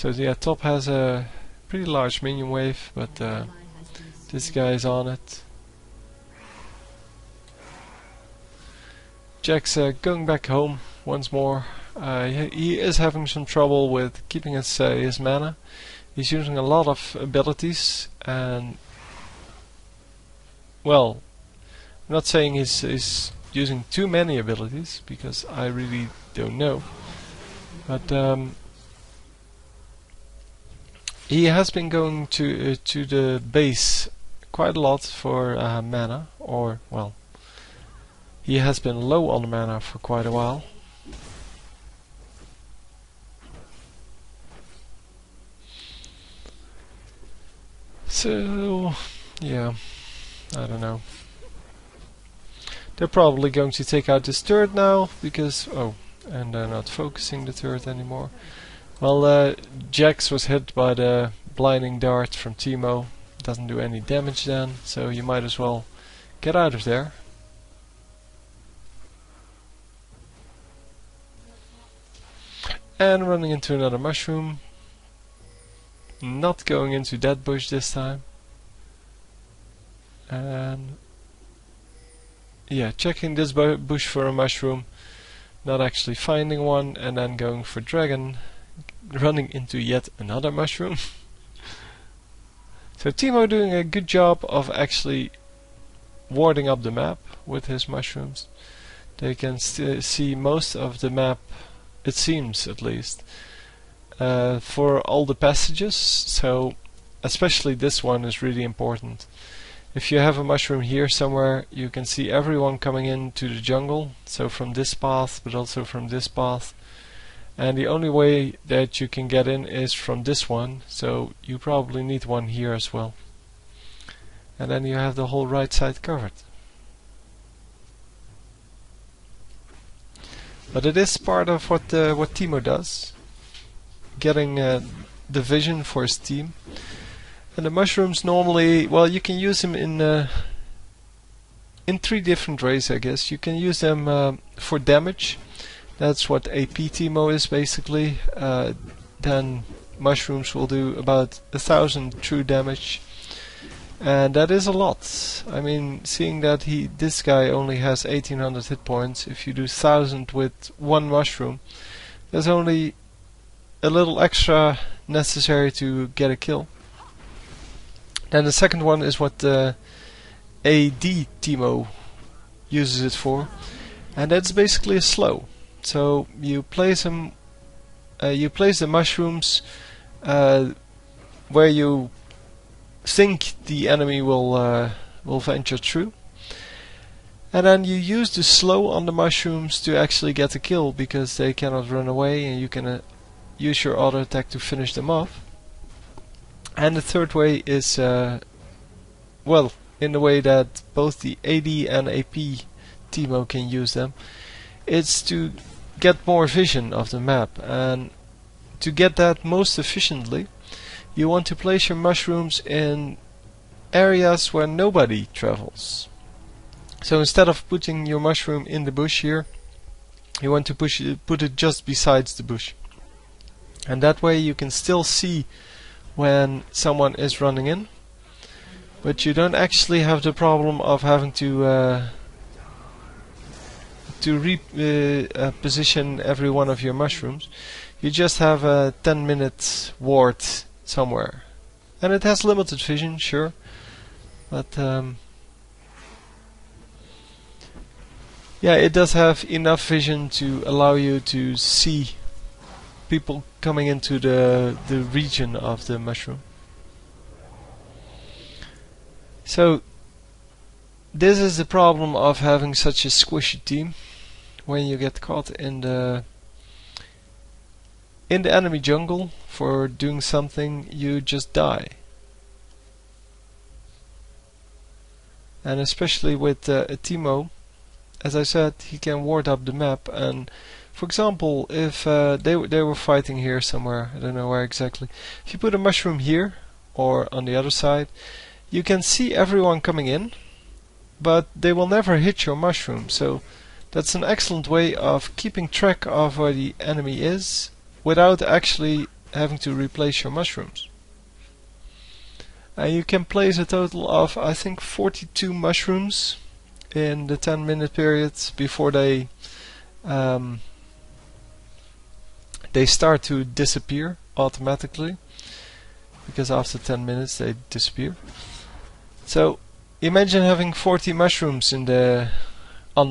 So yeah, top has a pretty large minion wave, but this guy is on it. Jack's going back home once more. He is having some trouble with keeping his mana. He's using a lot of abilities, and well, I'm not saying he's using too many abilities, because I really don't know. But he has been going to the base quite a lot for mana, or well, he has been low on mana for quite a while. So yeah, I don't know. They're probably going to take out this turret now, because and they're not focusing the turret anymore. Well, Jax was hit by the blinding dart from Teemo. Doesn't do any damage then, so you might as well get out of there. And running into another mushroom. Not going into that bush this time. And yeah, checking this bush for a mushroom, not actually finding one, and then going for dragon, running into yet another mushroom. So Teemo doing a good job of actually warding up the map with his mushrooms. They can see most of the map, it seems at least, for all the passages, so especially this one is really important. If you have a mushroom here somewhere, you can see everyone coming into the jungle, so from this path, but also from this path. And the only way that you can get in is from this one, so you probably need one here as well. And then you have the whole right side covered. But it is part of what Teemo does, getting the vision for his team. And the mushrooms normally, well, you can use them in three different ways, I guess. You can use them for damage. That's what AP Teemo is basically. Then mushrooms will do about 1,000 true damage, and that is a lot. I mean, seeing that this guy only has 1,800 hit points, if you do 1,000 with one mushroom, there's only a little extra necessary to get a kill. Then the second one is what the AD Teemo uses it for, and that's basically a slow. So you place them, you place the mushrooms where you think the enemy will venture through, and then you use the slow on the mushrooms to actually get a kill, because they cannot run away, and you can use your auto attack to finish them off. And the third way is, well, in the way that both the AD and AP Teemo can use them, it's to get more vision of the map. And to get that most efficiently, you want to place your mushrooms in areas where nobody travels. So instead of putting your mushroom in the bush here, you want to put it just besides the bush. And that way you can still see when someone is running in, but you don't actually have the problem of having to reposition every one of your mushrooms. You just have a 10-minute ward somewhere, and it has limited vision, sure, but yeah, it does have enough vision to allow you to see people coming into the region of the mushroom. So this is the problem of having such a squishy team. When you get caught in the enemy jungle for doing something, you just die. And especially with a Teemo, as I said, he can ward up the map. And for example, if they were fighting here somewhere, I don't know where exactly, if you put a mushroom here or on the other side, you can see everyone coming in, but they will never hit your mushroom. So that's an excellent way of keeping track of where the enemy is without actually having to replace your mushrooms. And you can place a total of, I think, 42 mushrooms in the 10-minute period before they start to disappear automatically, because after 10 minutes they disappear. So imagine having 40 mushrooms on the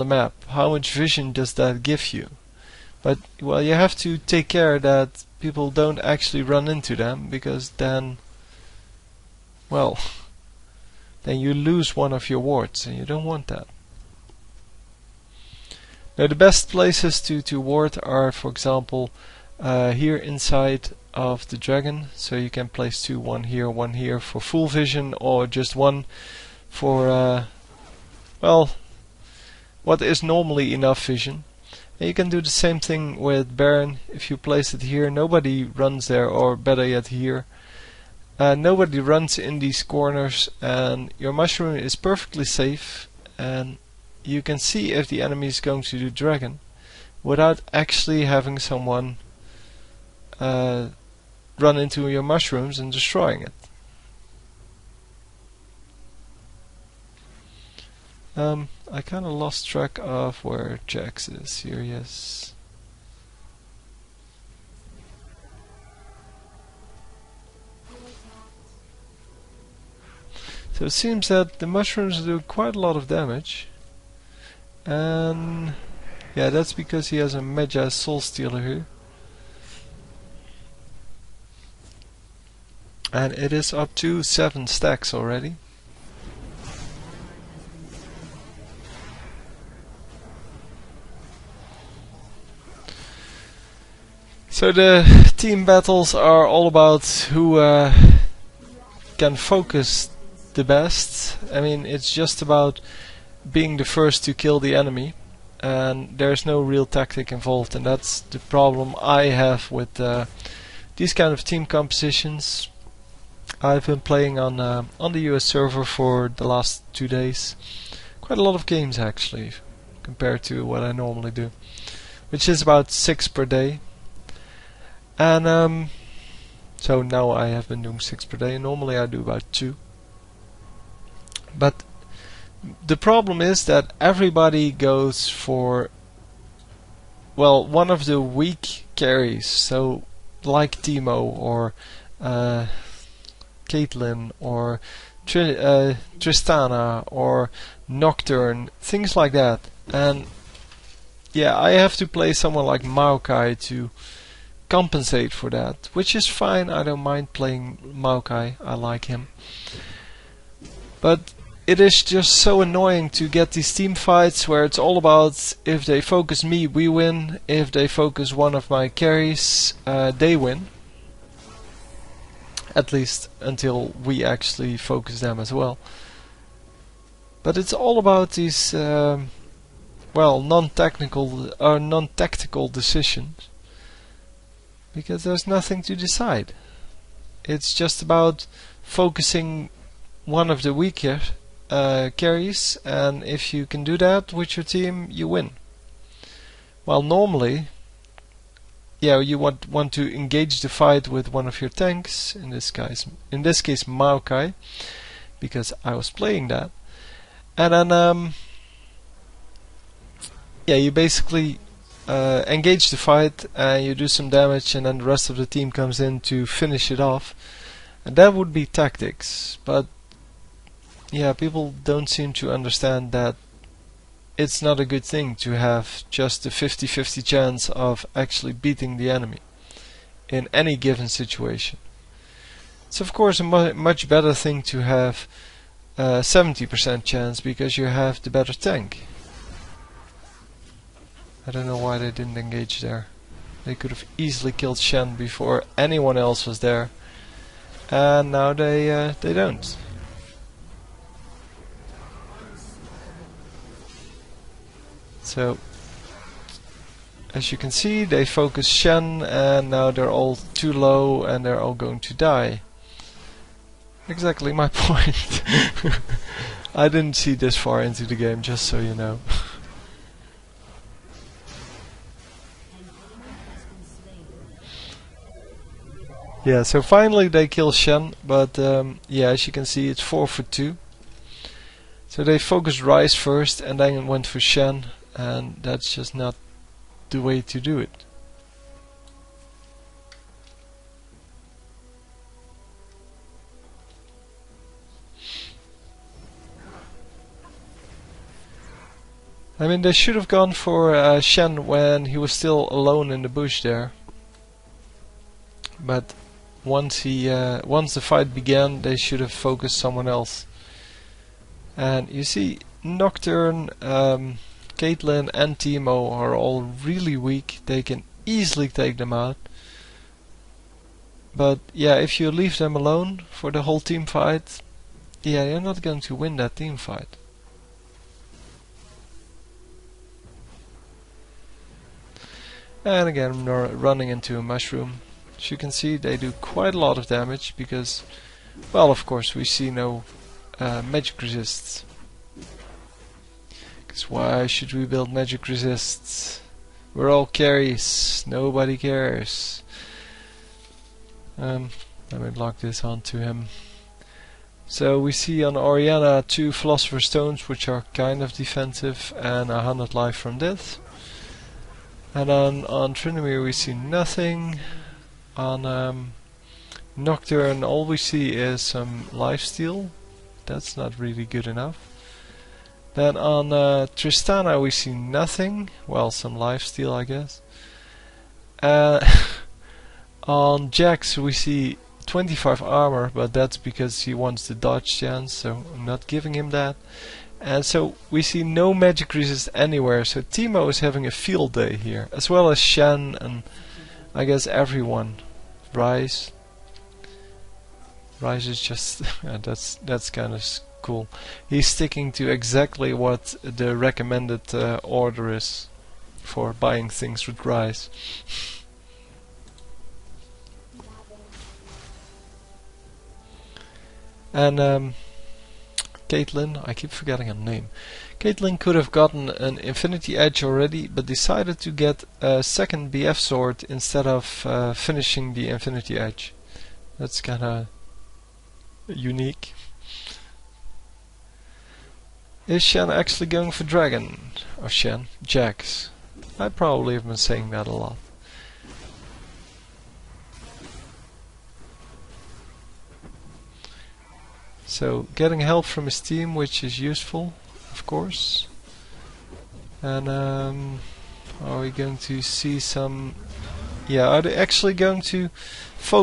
map. How much vision does that give you? But well, you have to take care that people don't actually run into them, because then, well, then you lose one of your wards, and you don't want that. Now the best places to ward are, for example, here inside of the dragon. So you can place two, one here for full vision, or just one for well, what is normally enough vision. And you can do the same thing with Baron. If you place it here, nobody runs there, or better yet here. Nobody runs in these corners, and your mushroom is perfectly safe, and you can see if the enemy is going to do dragon without actually having someone run into your mushrooms and destroying it. I kind of lost track of where Jax is. Here he is. So it seems that the mushrooms do quite a lot of damage. And yeah, that's because he has a Magi Soul Stealer here. And it is up to 7 stacks already. So the team battles are all about who can focus the best. I mean, it's just about being the first to kill the enemy, and there's no real tactic involved, and that's the problem I have with these kind of team compositions. I've been playing on the US server for the last 2 days. Quite a lot of games actually, compared to what I normally do, which is about 6 per day. And so now I have been doing 6 per day. Normally I do about 2. But the problem is that everybody goes for, well, one of the weak carries. So like Teemo or Caitlyn or Tristana or Nocturne, things like that. And yeah, I have to play someone like Maokai to compensate for that, which is fine. I don't mind playing Maokai, I like him. But it is just so annoying to get these team fights where it's all about if they focus me, we win. If they focus one of my carries, they win. At least until we actually focus them as well. But it's all about these well, non-technical or non-tactical decisions, because there's nothing to decide. It's just about focusing one of the weaker carries, and if you can do that with your team, you win. Well, normally, yeah, you want to engage the fight with one of your tanks. In this case, Maokai, because I was playing that, and then yeah, you basically engage the fight and you do some damage, and then the rest of the team comes in to finish it off, and that would be tactics. But yeah, people don't seem to understand that it's not a good thing to have just a 50-50 chance of actually beating the enemy in any given situation. It's of course a much better thing to have 70% chance, because you have the better tank. I don't know why they didn't engage there. They could have easily killed Shen before anyone else was there, and now they don't. So, as you can see, they focus Shen, and now they're all too low and they're all going to die. Exactly my point. I didn't see this far into the game, just so you know. Yeah, so finally they kill Shen, but yeah, as you can see, it's 4 for 2. So they focused Ryze first and then went for Shen, and that's just not the way to do it. I mean, they should have gone for Shen when he was still alone in the bush there. But once the fight began, they should have focused someone else. And you see, Nocturne, Caitlyn and Teemo are all really weak. They can easily take them out. But yeah, if you leave them alone for the whole team fight, yeah, you're not going to win that team fight. And again, running into a mushroom. As you can see, they do quite a lot of damage because, well, of course, we see no magic resists. Because why should we build magic resists? We're all carries. Nobody cares. Let me block this onto him. So we see on Orianna 2 Philosopher's Stones, which are kind of defensive, and 100 life from death. And on Tryndamere we see nothing. On Nocturne all we see is some lifesteal. That's not really good enough. Then on Tristana we see nothing. Well, some lifesteal, I guess. On Jax we see 25 armor, but that's because he wants the dodge chance, so I'm not giving him that. And so we see no magic resist anywhere, so Teemo is having a field day here, as well as Shen and I guess everyone. Ryze is just that's kind of cool. He's sticking to exactly what the recommended order is for buying things with Ryze. And Caitlyn, I keep forgetting her name. Caitlyn could have gotten an Infinity Edge already, but decided to get a second BF sword instead of finishing the Infinity Edge. That's kinda unique. Is Shen actually going for Dragon? Or Shen? Jax. I probably have been saying that a lot. So, getting help from his team, which is useful, of course. And are we going to see some... Yeah, are they actually going to focus